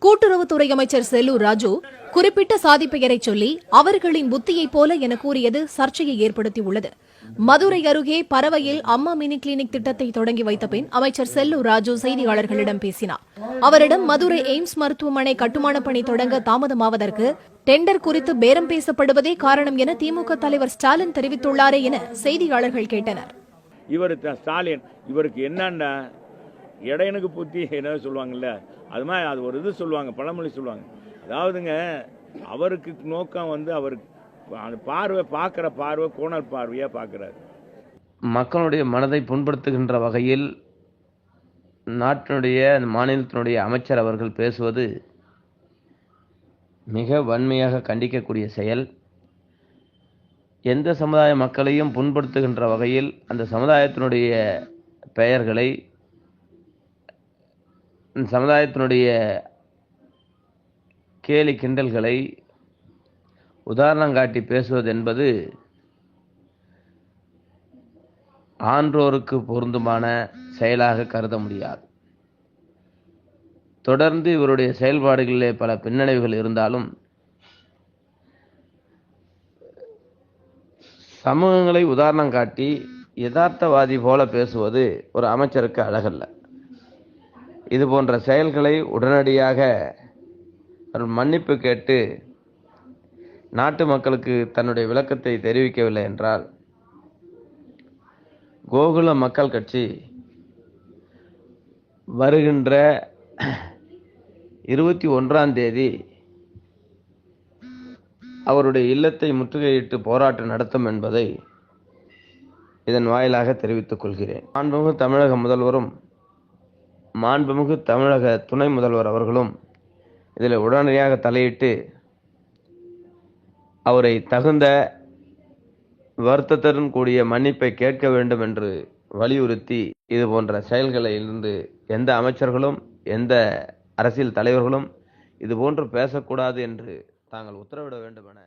கூட்டுறவுத்துறை அமைச்சர் செல்லூர் ராஜு குறிப்பிட்ட சாதி பெயரை சொல்லி அவர்களின் புத்தியைப் போல என கூறியது சர்ச்சையை ஏற்படுத்தியுள்ளது. மதுரை அருகே பரவையில் அம்மா மினி கிளினிக் திட்டத்தை தொடங்கி வைத்த பின் அமைச்சர் செல்லூர் ராஜு செய்தியாளர்களிடம் பேசினார். அவரிடம் மதுரை எய்ம்ஸ் மருத்துவமனை கட்டுமான பணி தொடங்க தாமதமாவதற்கு டெண்டர் குறித்து பேரம் பேசப்படுவதே காரணம் என திமுக தலைவர் ஸ்டாலின் தெரிவித்துள்ளாரே என செய்தியாளர்கள் கேட்டனர். இவர் ஸ்டாலின் இவருக்கு என்னன்னா இடையனுக்கு புத்தி என்ன சொல்லுவாங்கல்ல, அது மாதிரி அது ஒரு இது சொல்லுவாங்க, பழமொழி சொல்லுவாங்க. அதாவதுங்க அவருக்கு நோக்கம் அவருக்கு அந்த பார்வை பார்க்குற பார்வை கோணல் பார்வையாக பார்க்குறாரு. மக்களுடைய மனதை புண்படுத்துகின்ற வகையில் நாட்டினுடைய மாநிலத்தினுடைய அமைச்சர் அவர்கள் பேசுவது மிக வன்மையாக கண்டிக்கக்கூடிய செயல். எந்த சமுதாய மக்களையும் புண்படுத்துகின்ற வகையில் அந்த சமுதாயத்தினுடைய பெயர்களை, சமுதாயத்தினுடைய கேலி கிண்டல்களை உதாரணம் காட்டி பேசுவது என்பது ஆன்றோருக்கு பொருந்துமான செயலாக கருத முடியாது. தொடர்ந்து இவருடைய செயல்பாடுகளிலே பல பின்னடைவுகள் இருந்தாலும் சமூகங்களை உதாரணம் காட்டி யதார்த்தவாதி போல பேசுவது ஒரு அமைச்சருக்கு அழகல்ல. இது போன்ற செயல்களை உடனடியாக மன்னிப்பு கேட்டு நாட்டு மக்களுக்கு தன்னுடைய விளக்கத்தை தெரிவிக்கவில்லை என்றால் கோகுல மக்கள் கட்சி வருகின்ற 21ஆம் தேதி அவருடைய இல்லத்தை முற்றுகையிட்டு போராட்டம் நடத்தும் என்பதை இதன் வாயிலாக தெரிவித்துக் கொள்கிறேன். மாண்புமிகு தமிழக முதல்வரும் மாண்புமிகு தமிழக துணை முதல்வர் அவர்களும் இதில் உடனடியாக தலையிட்டு அவரை தகுந்த வருத்தத்துடன் கூடிய மன்னிப்பை கேட்க வேண்டும் என்று வலியுறுத்தி இது போன்ற செயல்களில் இருந்து எந்த அமைச்சர்களும் எந்த அரசியல் தலைவர்களும் இதுபோன்று பேசக்கூடாது என்று தாங்கள் உத்தரவிட வேண்டும் என